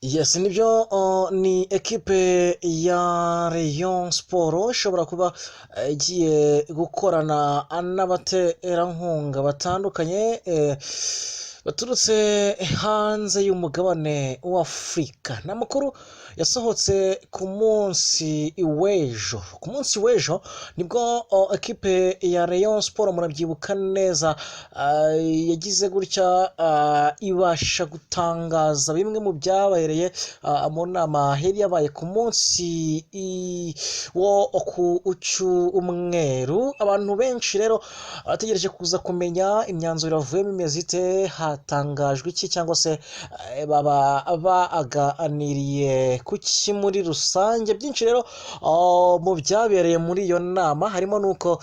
Yes, nibyo ni ekipe ya Rayon Sport ishobora kuba igiye gukorana n'abaterankunga batandukanye baturutse hanze y'umugabane w'Afurika. Ni amakuru yasohotse ku munsi w'ejo nibwo ekipe ya Rayon Sport murabyibuka neza yagize gutya ibasha gutangaza bimwe mu byabereye mu nama yari yabaye ku munsi wo ku cyumweru. Abantu benshi rero bategereje kuza kumenya imyanzuro yavuyemo imeze ite, hatangajwe iki, cyangwa se baba baganiriye ku ki muri rusange. Byinshi rero mu byabereye muri iyo nama harimo n'uko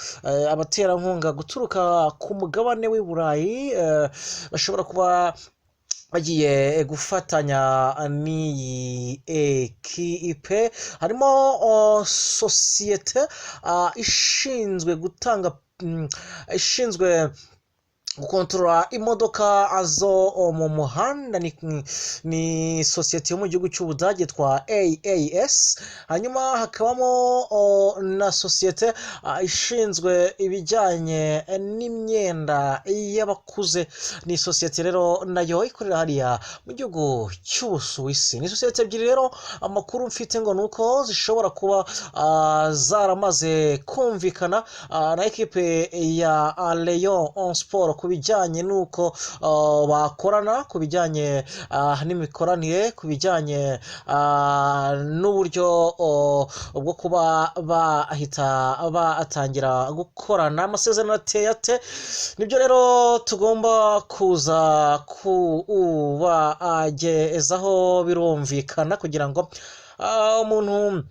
abaterankunga guturuka ku mugabane w'i Burayi bashobora kuba bagiye gufatanya n'iyi ekipe. Harimo sosiyete ishinzwe gutanga ishinzwe gukontorora imodoka zo mu muhanda, ni sosiyete yo mu gihugu cy'Ubudage yitwa AAS. Hanyuma hakabamo na sosiyete ishinzwe ibijyanye n'imyenda y'abakuze, ni sosiyete rero nayo ikorera hariya mu gihugu cy'Ubusuwisi. Ni sosiyete ebyiri rero amakuru mfite ngo ni uko zishobora kuba zaramaze kumvikana na ekipe ya Rayon Sport ku bijyanye n'uko bakorana, ku bijyanye n'imikoranire, ku bijyanye n'uburyo bwo kuba bahita batangira gukorana. Amasezerano ateye ate? Nibyo rero tugomba kuza kubagezaho, birumvikana, kugira ngo umuntu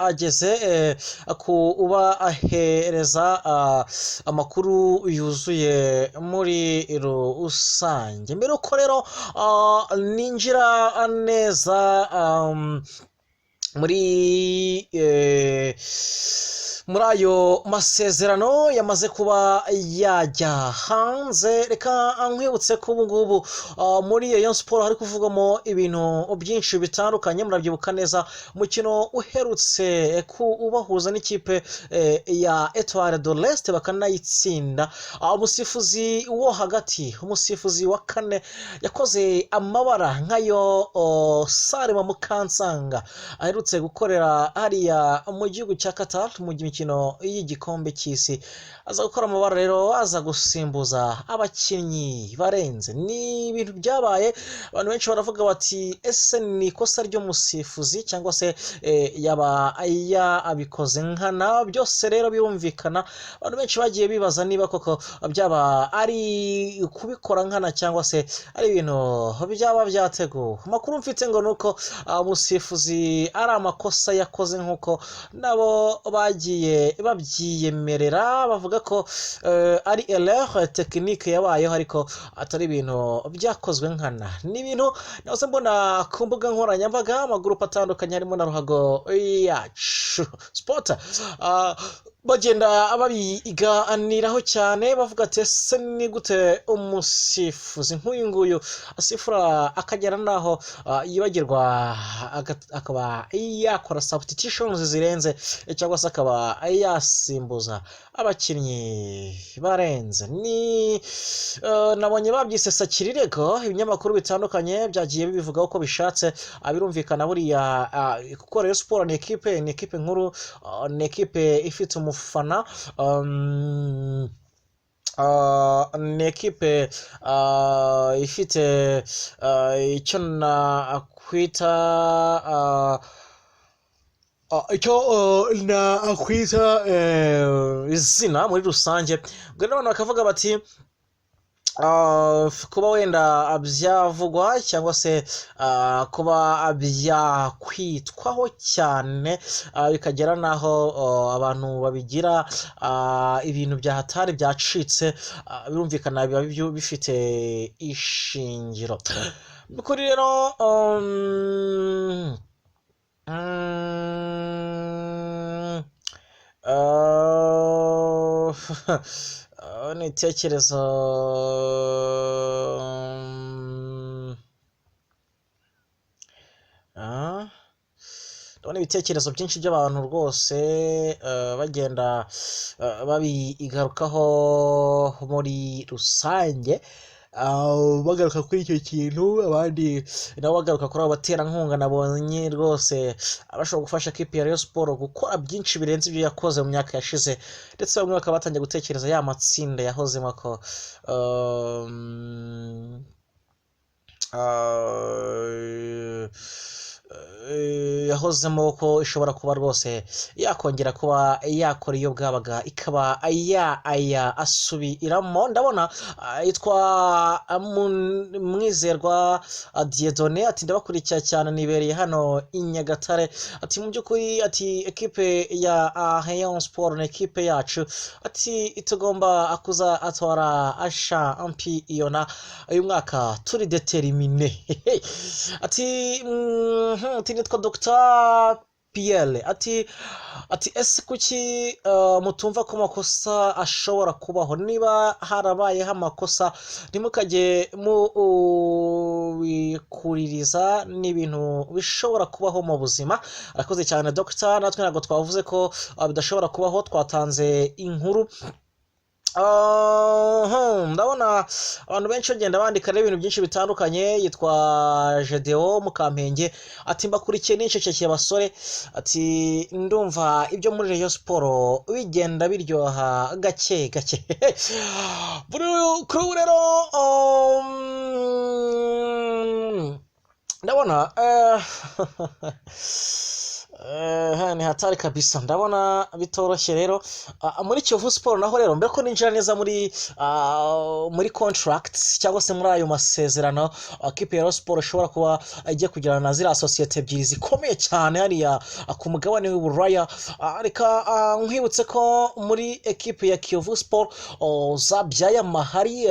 ageze kuba ahereza amakuru yuzuye muri rusange. Mbere uko rero ninjira neza muri ayo masezerano yamaze kuba yajya hanze, reka nkwibutse ko ubu ngubu muri Rayon Sport hari kuvugamo ibintu byinshi bitandukanye. Murabyibuka neza umukino uherutse ubahuza n'ikipe ya Etoile de l'Est bakanayitsinda. Umusifuzi wo hagati, umusifuzi wa kane, yakoze amabara nk'ayo Salima Mukansanga aherutse gukorera hariya mu gihugu cya Qatar mu mikino y'igikombe cy'isi. Aza gukora amabara rero, aza gusimbuza abakinnyi barenze. Ni ibintu byabaye, abantu benshi baravuga bati ese ni ikosa ry'umusifuzi cyangwa se yaba yabikoze nkana? Byose rero birumvikana, abantu benshi bagiye bibaza niba koko byaba ari kubikora nkana cyangwa se ari ibintu byaba byateguwe. Amakuru mfite ngo ni uko umusifuzi ari amakosa yakoze, nk'uko nabo bagiye babyiyemerera, bavuga ko ari erreur technique yabayeho, ariko atari ibintu byakozwe nkana. Ni ibintu nahoze mbona ku mbuga nkoranyambaga, amagurupe atandukanye harimo na Ruhago Yacu Sport bagenda babiganiraho cyane, bavuga ati ese ni gute umusifuzi nk'uyu nguyu asifura akagera naho yibagirwa akaba yakora substitutions zirenze, cyangwa se akaba yasimbuza abakinnyi barenze. Nabonye babyise sakirirego, ibinyamakuru bitandukanye byagiye bibivugaho uko bishatse. Birumvikana buriya kuko Rayon Sport ni ekipe nkuru, ni ekipe ifite umufana, ni ekipe ifite icyo nakwita izina muri rusange. Ubwo rero abantu bakavuga bati kuba wenda byavugwa cyangwa se kuba byakwitwaho cyane bikagera n'aho abantu babigira ibintu byahatari byacitse, birumvikana biba bifite ishingiro. Kuri rero n'ibitekerezo n'ibitekerezo byinshi by'abantu rwose bagenda babigarukaho muri rusange, bagaruka kuri icyo kintu, abandi nabo bagaruka kuri abo baterankunga nabonye rwose bashobora gufasha kipe ya Rayon Sport gukora byinshi birenze ibyo yakoze mu myaka yashize, ndetse bamwe bakaba batangiye gutekereza ya matsinda yahozemo ko yahozemo ko ishobora kuba rwose yakongera kuba yakora iyo bwabaga ikaba asubiramo. Ndabona yitwa Mwizerwa Dieudonné ati ndabakurikira cyane nibereye hano i Nyagatare, ati mu by'ukuri ati ekipe ya Rayon Sport ni ekipe yacu, ati tugomba kuza atwara shampiyona uyu mwaka turi determine. ati nitwa Dr Pierre ati ese kuki mutumva ko amakosa ashobora kubaho? Niba harabayeho amakosa ntimukajye mubikuririza, n'ibintu bishobora kubaho mu buzima. Arakoze cyane Dr, natwe ntabwo twavuze ko bidashobora kubaho, twatanze inkuru. Ndabona abantu benshi bagenda bandika ibintu byinshi bitandukanye. Yitwa Gedeo Mukampenge ati mbakurikiye n'icecekeye basore, ati ndumva ibyo muri Rayon Sport bigenda biryoha gake gake. Kuri ubu rero ndabona ni hatari kabisa, ndabona bitoroshye rero muri Kiyovu Sport naho rero mbere ko ninjira neza muri contracts cyangwa se muri ayo masezerano kipe ya Rayon Sport ishobora kuba igiye kugirana na ziriya sosiyete ebyiri zikomeye cyane hariya ku mugabane w'Uburaya. Reka nkwibutse ko muri ekipe ya Kiyovu Sport zabyaye amahari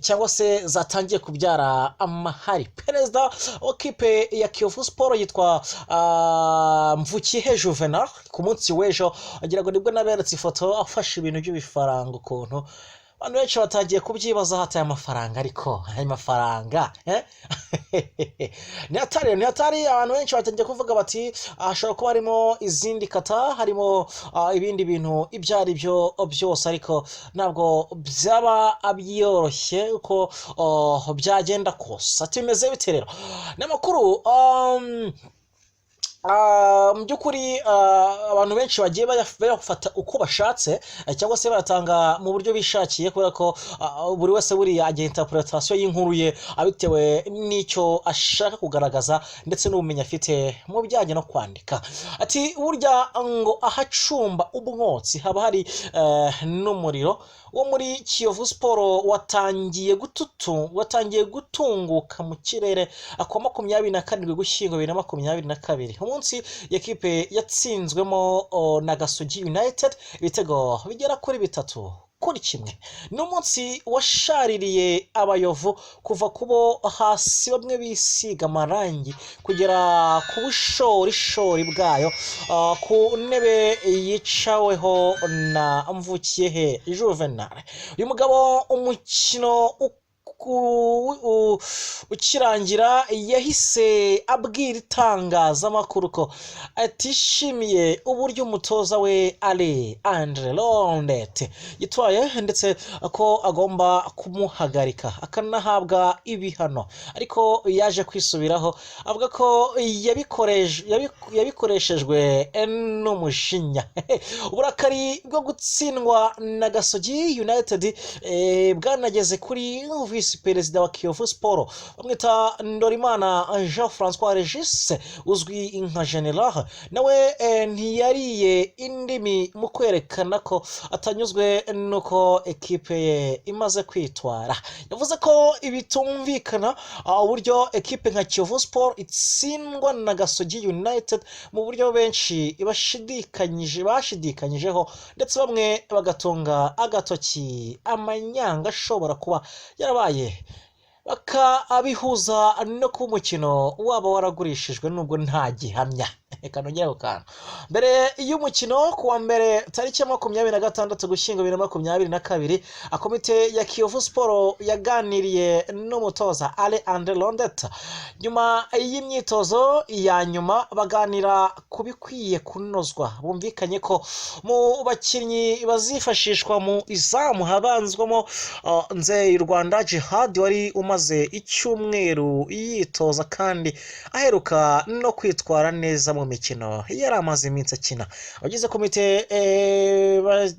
cyangwa se zatangiye kubyara amahari. Perezida wa kipe ya Kiyovu Sport yitwa Mvukihe Juvenal, ku munsi w'ejo agira ngo nibwo naberetse ifoto afashe ibintu by'ibifaranga ukuntu abantu benshi batagiye kubyibaza hataye amafaranga, ariko ayo mafaranga ni hatari. Abantu benshi batangiye kuvuga bati hashobora kuba harimo izindi kata, harimo ibindi bintu ibyo ari byo byose, ariko ntabwo byaba byoroshye uko byagenda kose. Ati bimeze bite rero n'amakuru? Mu by'ukuri abantu benshi bagiye bayafata uko bashatse cyangwa se bayatanga mu buryo bishakiye, kubera ko buri wese buriya agira interpretation y'inkuru ye abitewe n'icyo ashaka kugaragaza ndetse n'ubumenyi afite mu bijyanye no kwandika. Ati burya ngo ahacumba umwotsi haba hari n'umuriro. Wo muri Kiyovu Sport watangiye gutunguka mu kirere kwa 27 Ugushyingo 2022, umunsi ekipe yatsinzwemo na Gasogi United ibitego bigera kuri 3-1. N'umunsi washaririye abayovu kuva kubo hasi bamwe bisiga amarangi kugera ku bushorishori bwayo, ku ntebe yicaweho na Mvukiyehe Juvenal. Uyu mugabo umukino ukirangira yahise abwira itangazamakuru ko atishimiye uburyo umutoza we Andre Londet yitwaye, ndetse ko agomba kumuhagarika akanahabwa ibihano, ariko yaje kwisubiraho avuga ko yabikoreshejwe n'umushinya. Uburakari bwo gutsindwa na Gasogi United bwanageze kuri Visi Perezida wa Kiyovu Sport bamwita Ndorimana Jean François Regis uzwi nka General, nawe ntiyariye indimi mu kwerekana ko atanyuzwe nuko ekipe ye imaze kwitwara. Yavuze ko ibitumvikana uburyo ekipe nka Kiyovu Sport itsindwa na Gasogi United mu buryo benshi bashidikanyijeho, ndetse bamwe bagatunga agatoki amanyanga ashobora kuba yarabaye bakabihuza no ku mukino waba waragurishijwe nubwo nta gihamya. reka nongere ako kantu mbere y'umukino kuwa mbere tariki ya 26 Ugushyingo 2022 komite ya Kiyovu Sport yaganiriye n'umutoza Alain Rondet nyuma y'imyitozo ya nyuma baganira kubikwiye kunozwa bumvikanye ko mu bakinnyi bazifashishwa mu izamu habanzwamo Nzey Rwanda Jihad wari umaze icyumweru yitoza kandi aheruka no kwitwara neza mu mikino yari amaze iminsi akina. Abagize komite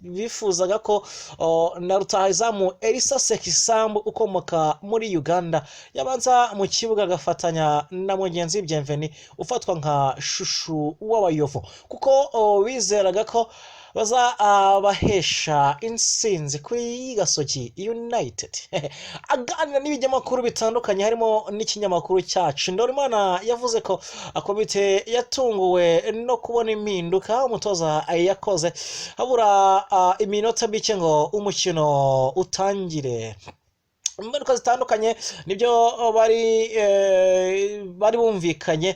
bifuzaga ko na rutahizamu Elisa Sekisambu ukomoka muri Uganda yabanza mu kibuga agafatanya na mugenzi Bienveni ufatwa nka shushu w'abayovu kuko bizeraga ko bazabahesha insinzi kuri Gasogi United. Aganira n'ibinyamakuru bitandukanye harimo n'ikinyamakuru cyacu Ndorimana yavuze ko komite yatunguwe no kubona impinduka umutoza yakoze habura iminota mike ngo umukino utangire. Imbaruka zitandukanye nibyo bari bumvikanye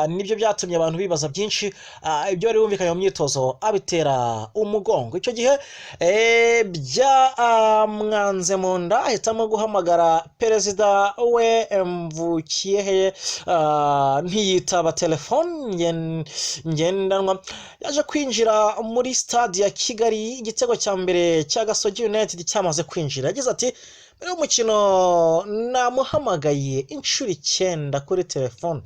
nibyo byatumye abantu bibaza byinshi ibyo bari bumvikanye mu myitozo abitera umugongo. Icyo gihe byamwanze mu nda ahitamo guhamagara perezida we Mvukiyehe ntiyitaba telefone ngendanwa. Yaje kwinjira muri stade ya Kigali igitego cya mbere cya Gasogi United cyamaze kwinjira yagize ati mbere y'umukino namuhamagaye inshuro 9 kuri telefone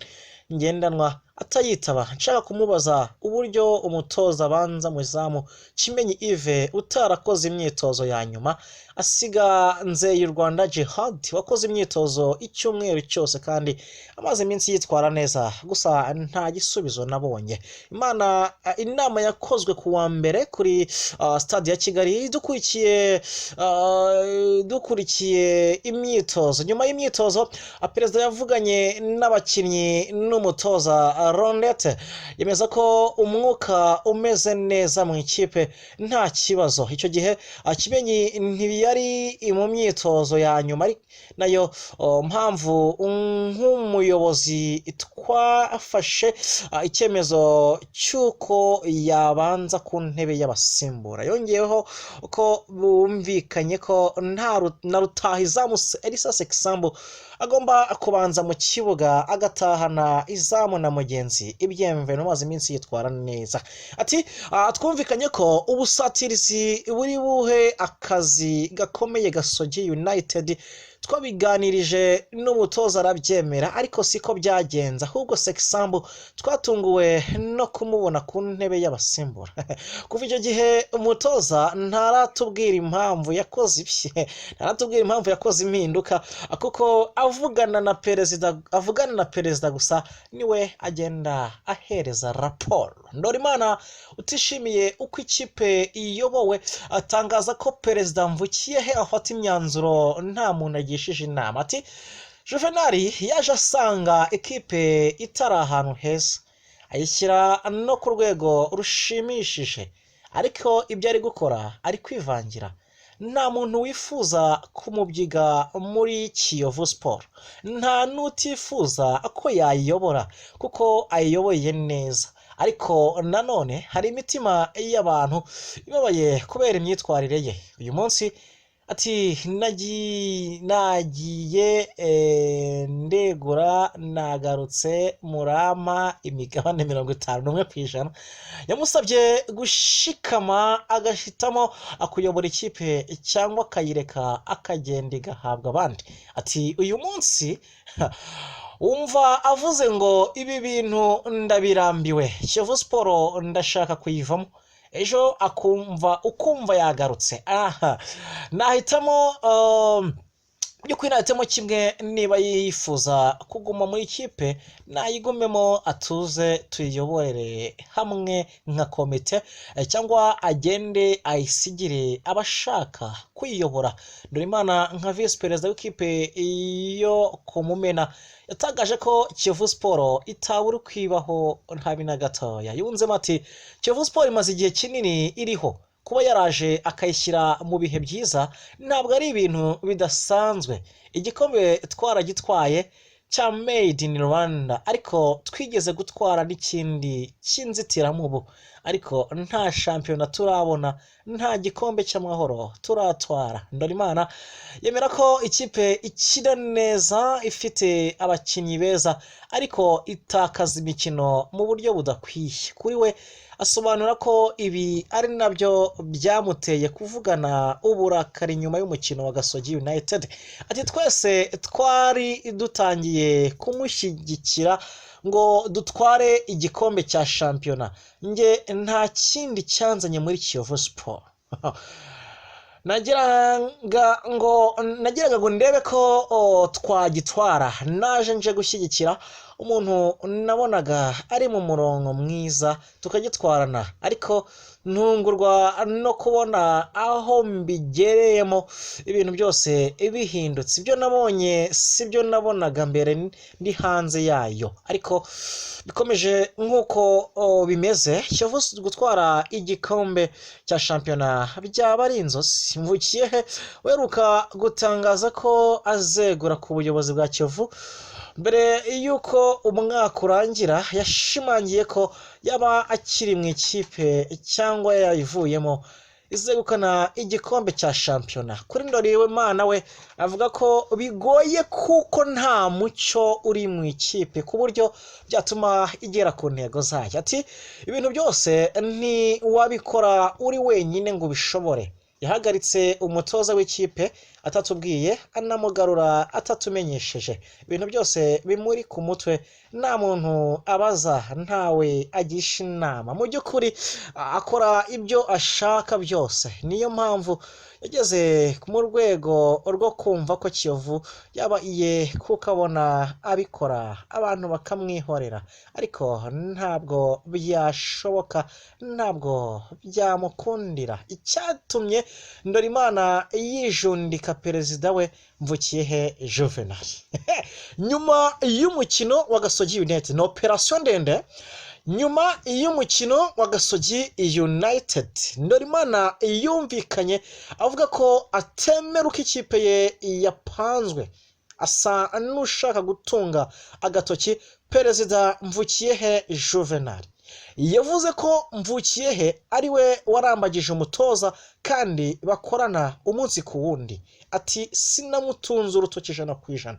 ngendanwa atayitaba nshaka kumubaza uburyo umutoza abanza mu izamu Kimenyi Yves utarakoze imyitozo ya nyuma asiga Nzey Rwanda Jihad wakoze imyitozo icyumweru cyose kandi amaze iminsi yitwara neza gusa nta gisubizo nabonye. Inama yakozwe kuwa mbere kuri stade ya Kigali dukurikiye imyitozo. Nyuma y'imyitozo perezida yavuganye n'abakinnyi n'umutoza Rondet yemeza ko umwuka umeze neza mu ikipe nta kibazo. Icyo gihe Kimenyi ntiyari mu myitozo ya nyuma nayo mpamvu nk'umuyobozi twafashe icyemezo cy'uko yabanza ku ntebe y'abasimbura. Yongeyeho ko bumvikanye ko na rutahizamu Elisa Sekisambu agomba kubanza mu kibuga agatahana izamu na mugenzi Bienveni umaze iminsi yitwara neza. Ati twumvikanye ko ubusatirizi buri buhe akazi gakomeye Gasogi United twabiganirije n'umutoza arabyemera ariko siko byagenza ahubwo Sekisambu twatunguwe no kumubona ku ntebe y'abasimbura. Kuva icyo gihe umutoza ntaratubwira impamvu yakoze impinduka kuko avugana na perezida gusa niwe agenda ahereza raporo. Ndorimana utishimiye uko ikipe iyobowe atangaza ko perezida Mvukiyehe afata imyanzuro nta muntu agishije inama. Ati Juvenali yaje asanga ikipe itari ahantu heza ayishyira no ku rwego rushimishije ariko ibyo ari gukora ari kwivangira. Nta muntu wifuza kumubyiga muri Kiyovu Sport, nta n'utifuza ko yayiyobora kuko ayiyoboye neza, ariko nanone hari imitima y'abantu ibabaye kubera imyitwarire ye. Uyu munsi ati nagiye ndegura nagarutse murama imigabane 51%. Yamusabye gushikama agahitamo akuyobora ikipe cyangwa akayireka akagenda igahabwa abandi. Ati uyu munsi umva avuze ngo ibi bintu ndabirambiwe, Kiyovu Sport ndashaka kuyivamo. Ejo ukumva yagarutse. Nahitamo nahitamo kimwe, niba yifuza kuguma muri ikipe nayigumemo atuze tuyiyoborere hamwe nka komite, cyangwa agende ayisigire abashaka kuyiyobora. Ndorimana nka vice perezida w'ikipe yo kumumena yatangaje ko Kiyovu Sport itabura kwibaho ntabi na gatoya. Yunzemo ati Kiyovu Sport imaze igihe kinini iriho, kuba yaraje akayishyira mu bihe byiza ntabwo ari ibintu bidasanzwe. Igikombe twaragitwaye cya made in Rwanda, ariko twigeze gutwara n'ikindi cy'inzitiramubu, ariko nta shampiyona turabona, nta gikombe cy'amahoro turatwara. Ndorimana yemera ko ikipe ikina neza, ifite abakinnyi beza, ariko itakaza imikino mu buryo budakwiye. Kuri we asobanura ko ibi ari nabyo byamuteye kuvugana uburakari nyuma y'umukino wa Gasogi United. Ati twese twari dutangiye kumushyigikira ngo dutware igikombe cya shampiyona, nge nta kindi cyanzanye muri Kiyovu Sport. nagiraga ngo ndebe ko twagitwara, naje nje gushyigikira umuntu nabonaga ari mu murongo mwiza tukagitwarana, ariko ntungurwa no kubona aho mbigereyemo ibintu byose bihindutse. Ibyo nabonye si byo nabonaga mbere ndi hanze yayo, ariko bikomeje nk'uko bimeze. Kiyovu gutwara igikombe cya shampiyona byaba ari inzozi. Mvukiyehe weruka gutangaza ko azegura ku buyobozi bwa Kiyovu mbere y'uko umwaka urangira, yashimangiye ko yaba akiri mu ikipe cyangwa yayivuyemo izegukana igikombe cya shampiyona. Kuri Ndorimana we avuga ko bigoye kuko nta mucyo uri mu ikipe ku buryo byatuma igera ku ntego zayo. Ati ibintu byose ntiwabikora uri wenyine ngo ubishobore. Yahagaritse umutoza w'ikipe atatubwiye, anamugarura atatumenyesheje. Ibintu byose bimuri ku mutwe, nta muntu abaza, ntawe agisha inama. Mu by'ukuri akora ibyo ashaka byose. Niyo mpamvu yageze mu rwego rwo kumva ko Kiyovu yaba iye, kuko abona abikora abantu bakamwihorera, ariko ntabwo byashoboka, ntabwo byamukundira. Icyatumye Ndorimana yijundika perezida we Mvukiyehe Juvenal nyuma y'umukino wa Gasogi United. Ni operasiyo ndende. Nyuma y'umukino wa Gasogi United, Ndorimana yumvikanye avuga ko atemera uko ikipe ye yapanzwe, asa n'ushaka gutunga agatoki perezida Mvukiyehe Juvenal. Yavuze ko Mvukiyehe ari we warambagije umutoza kandi bakorana umunsi ku wundi. Ati sinamutunze urutoki 100%,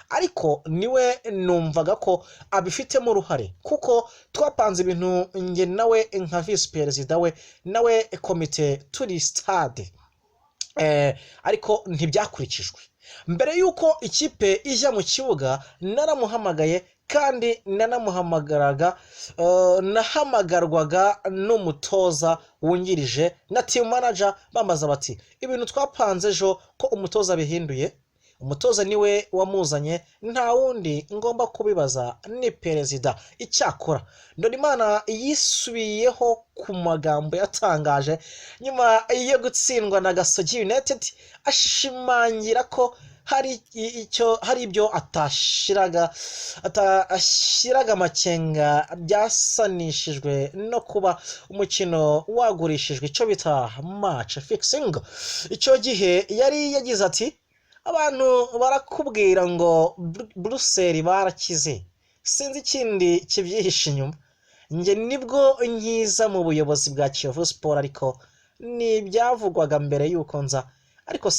ariko niwe numvaga ko abifitemo uruhare, kuko twapanze ibintu nge nawe nka vice perezida we, nawe komite turi stade, ariko ntibyakurikijwe. Mbere y'uko ikipe ijya mu kibuga naramuhamagaye, kandi nahamagarwaga n'umutoza wungirije na team manager, bamaze bati ibintu twapanze ejo ko umutoza bihinduye. Umutoza niwe wamuzanye, nta wundi ngomba kubibaza, ni perezida. Icyakora Ndorimana yisubiyeho ku magambo yatangaje nyuma yo gutsindwa na Gasogi United, ashimangira ko hari ibyo atashiraga amakenga, byasanishijwe no kuba umukino wagurishijwe, icyo bita match fixing. Icyo gihe yari yagize ati abantu barakubwira ngo Brussels barakize, sinzi ikindi kibyihishe inyuma. Nge nibwo nkiza mu buyobozi bwa Kiyovu Sport, ariko ni byavugwaga mbere y'uko nza, ariko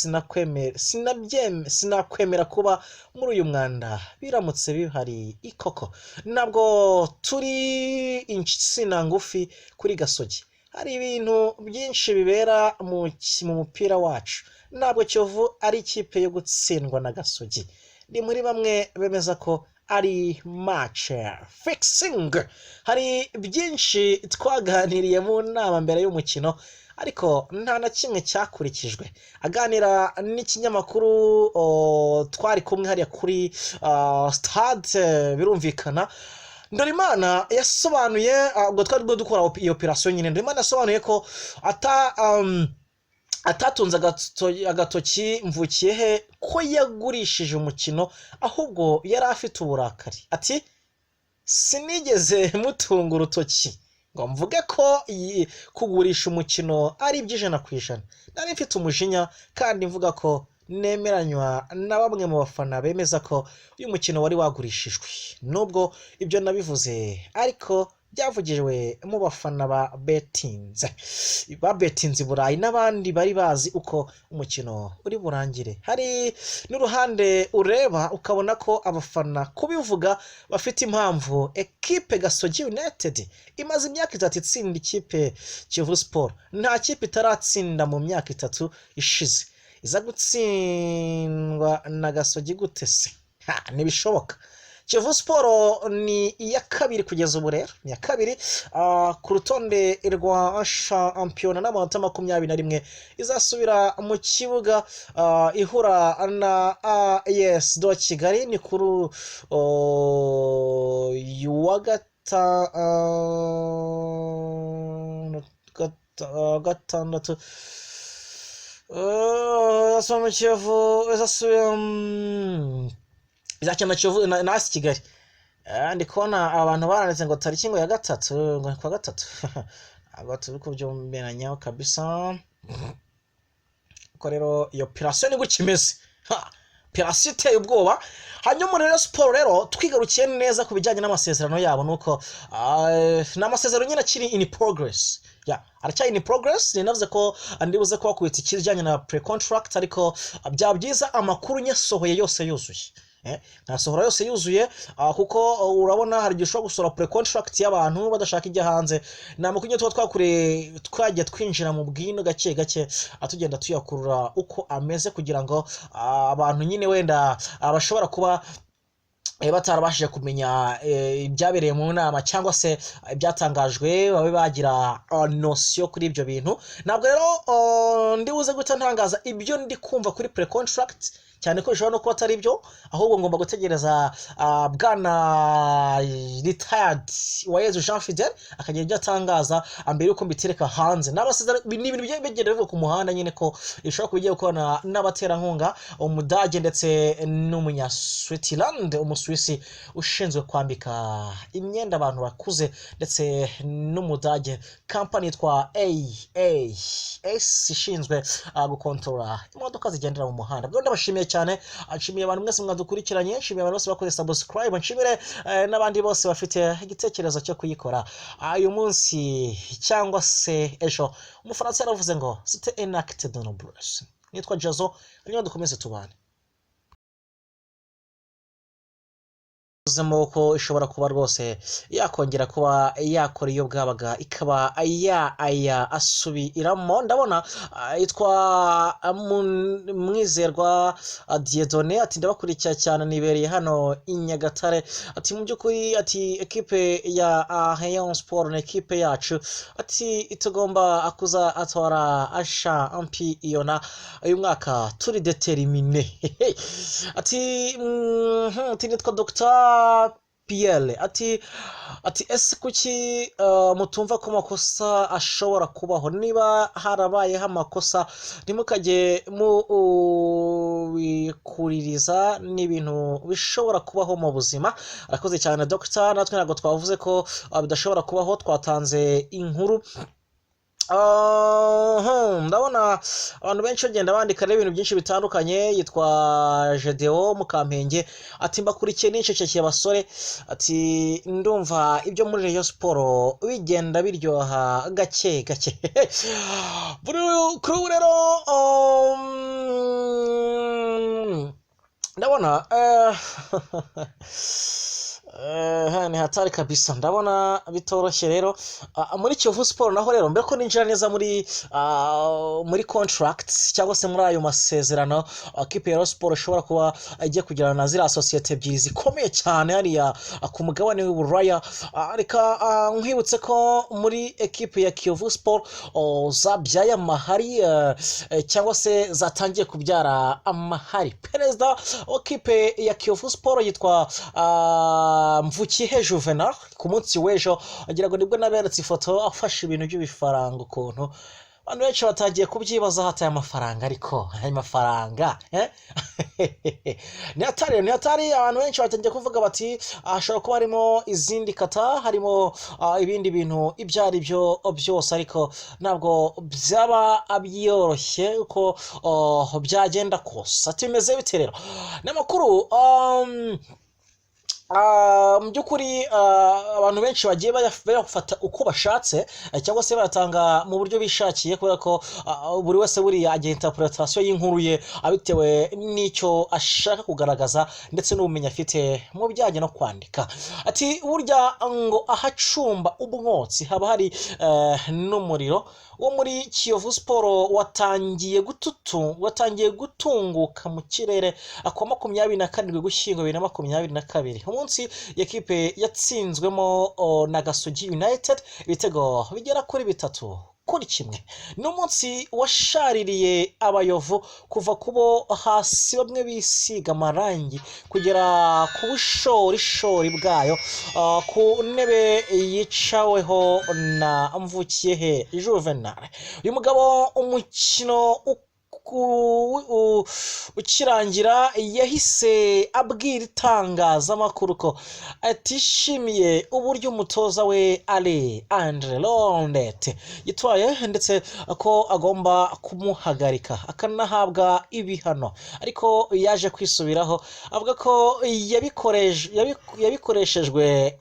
sinakwemera kuba muri uyu mwanda biramutse bihari ikoko. Ntabwo turi insina ngufi kuri Gasogi, hari ibintu byinshi bibera mu mupira wacu. Ntabwo Kiyovu ari ikipe yo gutsindwa na Gasogi. Ni muri bamwe bemeza ko ari match fixing. Hari byinshi twaganiriye mu nama mbere y'umukino, ariko nta na kimwe cyakurikijwe. Aganira n'ikinyamakuru twari kumwe hariya kuri stade, birumvikana Ndorimana yasobanuye, ubwo twari dukora iyo operasiyo nyine, Ndorimana yasobanuye ko atatunze agatoki Mvukiyehe ko yagurishije umukino, ahubwo yari afite uburakari. Ati sinigeze mutunga urutoki ngo mvuge ko kugurisha umukino ari iby'100%. Nari mfite umujinya kandi mvuga ko nemeranywa na bamwe mu bafana bemeza ko uyu mukino wari wagurishijwe nubwo ibyo nabivuze ariko byavugijwe mu bafana babetinze i Burayi n'abandi bari bazi uko umukino uri burangire. Hari n'uruhande ureba ukabona ko abafana kubivuga bafite impamvu. Ekipe Gasogi United imaze imyaka 3 itsinda ikipe Kiyovu Sport, nta kipe itaratsinda mu myaka 3 ishize. Iza gutsindwa na Gasogi gute se? Ntibishoboka. Kiyovu Sport ni iya kabiri kugeza ubu rero, ni iya kabiri ku rutonde rwa shampiyona n'amanota 21. Izasubira mu kibuga ihura na AS do Kigali ni kuri wa gatandatu. Mu Kiyovu izasubira izakina Kiyovu na AS Kigali. Ndi kubona abantu baranditse ngo tariki ngo ya gatatu, ngo kwa gatatu. Abo turi kubyumberanya kabisa. Ko rero iyo operation ni gukimeze. Operation iteye ubwoba. Hanyuma rero Sport rero twigarukiye neza ku bijyanye n'amasezerano yabo nuko n'amasezerano nyine akiri in progress. Aracyari in progress. Ninavuze ko ndibuze ko bakubita ikijyanye na pre-contract, ariko byaba byiza amakuru nyasohoye yose yuzuye. Nasohora yose yuzuye kuko urabona hari igihe ushobora gusora pre-contract y'abantu badashaka ijya hanze. Namukunye twagiye twinjira mu bwino gake gake atugenda tuyakurura uko ameze kugira ngo abantu nyine wenda abashobora kuba batarabashije kumenya ibyabereye mu nama cyangwa se ibyatangajwe babe bagira notion kuri ibyo bintu. Ntabwo rero ndibuze guta ntangaza ibyo ndi kumva kuri pre-contract cyane ko bishobora no kuba atari byo, ahubwo ngomba gutegereza bwana retired Uwayezu Jean Fidel akagira ibyo atangaza mbere yuko mbitereka hanze. N'abasezerano ni ibintu bigenda bivuga ku muhanda nyine ko ishobora kubigiye gukorana n'abaterankunga Umudage ndetse n'Umunya-Switzerland, Umuswisi ushinzwe kwambika imyenda abantu bakuze, ndetse n'Umudage company yitwa AAS ishinzwe gukontorora imodoka zigendera mu muhanda. Bwo ndabashimiye cyane, nshimiye abantu mwese mwadukurikiranye, nshimiye abantu bose bakoze subscribe, nshimire n'abandi bose bafite igitekerezo cyo kuyikora uyu munsi cyangwa se ejo. Umufaransa yaravuze ngo c'était un acte de noblesse. Nitwa Jazo, rero dukomeze tubane. Ko ishobora kuba rwose yakongera kuba yakora iyo bwabaga ikaba asubiramo. Ndabona yitwa Mwizerwa Dieudonné ati ndabakurikira cyane, nibereye hano i Nyagatare. Ati mu by'ukuri ati ekipe ya Rayon Sport na ekipe yacu ati tugomba akuza atwara shampiyona uyu mwaka turi determine. Ati nitwa Dr Pierre ati ese kuki mutumva ko amakosa ashobora kubaho? Niba harabayeho amakosa ntimukajye bikuririza, n'ibintu bishobora kubaho mu buzima. Arakoze cyane Dr. Natwe ntabwo twavuze ko bidashobora kubaho, twatanze inkuru. Ndabona abantu benshi bagenda bandika ibintu byinshi bitandukanye. Yitwa Jedeo Mukampenge ati mbakurikiye n'icecekeye basore, ati ndumva ibyo muri Rayon Sport bigenda biryoha gake gake. Kuri rero ndabona ni hatari kabisa, ndabona bitoroshye rero muri Kiyovu Sport. Naho rero mbere ko ninjira neza muri contracts cyangwa se muri ayo masezerano equipe ya Rayon Sport ishobora kuba igiye kugirana na ziriya societe ebyiri zikomeye cyane hariya ku mugabane w'Uburaya. Reka nkwibutse ko muri equipe ya Kiyovu Sport zabyaye amahari cyangwa se zatangiye kubyara amahari. Perezida wa equipe ya Kiyovu Sport yitwa Mvukihe Juvenal. Ku munsi w'ejo agira ngo nibwo naberetse ifoto afashe ibintu by'ibifaranga ukuntu abantu benshi batagiye kubyibaza hataye amafaranga ariko ayo mafaranga ni hatari abantu benshi batangiye kuvuga bati hashobora kuba harimo izindi kata harimo ibindi bintu ibyo ari byo byose ariko ntabwo byaba byoroshye uko byagenda kose ati bimeze bite rero n'amakuru mu by'ukuri abantu benshi bagiye bayafata uko bashatse cyangwa se bayatanga mu buryo bishakiye kubera ko buri wese buriya agira interpretation y'inkuru ye abitewe n'icyo ashaka kugaragaza ndetse n'ubumenyi afite mu bijyanye no kwandika ati burya ngo ahacumba umwotsi haba hari n'umuriro wo muri Kiyovu Sport watangiye gutunguka mu kirere kwa 27 Ugushyingo 2022 umunsi ekipe yatsinzwemo na Gasogi United ibitego bigera kuri 3-1 n'umunsi washaririye abayovu kuva kubo hasi bamwe bisiga amarangi kugera ku bushorishori bwayo ku ntebe yicaweho na Mvukiyehe Juvenal uyu mugabo umukino ukirangira yahise abwira itangazamakuru ko atishimiye uburyo umutoza we Andre Londet yitwaye ndetse ko agomba kumuhagarika akanahabwa ibihano ariko yaje kwisubiraho avuga ko yabikoreshejwe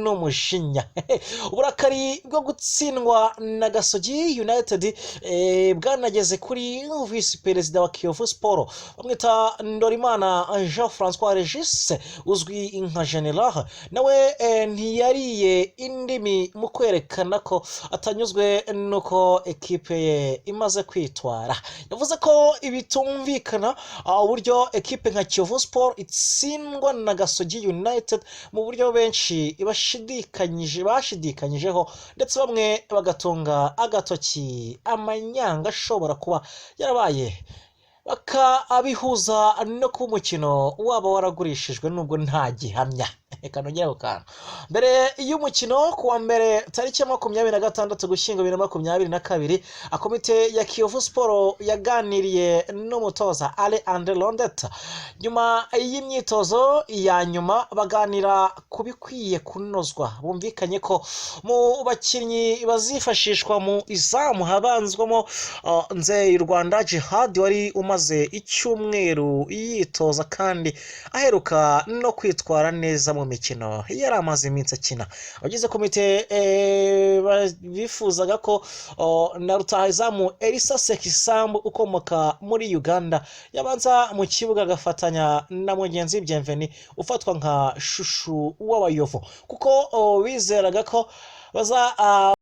n'umushinya uburakari bwo gutsindwa na Gasogi United bwanageze kuri visi perezida wa Kiyovu Sport bamwita Ndorimana Jean François Regis uzwi nka General nawe ntiyariye indimi mu kwerekana ko atanyuzwe nuko ekipe ye imaze kwitwara yavuze ko ibitumvikana uburyo ekipe nka Kiyovu Sport itsindwa na Gasogi United mu buryo benshi bashidikanyijeho ndetse bamwe bagatunga agatoki amanyanga ashobora kuba yarabaye bakabihuza no ku mukino waba waragurishijwe nubwo nta gihamya kanongera ukana mbere y'umukino kuwa mbere tariki 26 Ugushyingo 2022 komite ya Kiyovu Sport yaganiriye n'umutoza Andre Londet nyuma y'imyitozo ya nyuma baganira kubikwiye kunozwa bumvikanye ko mu bakinnyi bazifashishwa mu izamu habanzwamo Nzey Rwanda Jihad wari umaze icyumweru yitoza kandi aheruka no kwitwara neza mu mikino yari amaze iminsi akina abagize komite bifuzaga ko na rutahizamu Elisa Sekisambu ukomoka muri Uganda yabanza mu kibuga agafatanya na mugenzi Bienveni ufatwa nka shushu w'abayovu kuko bizeraga ko baza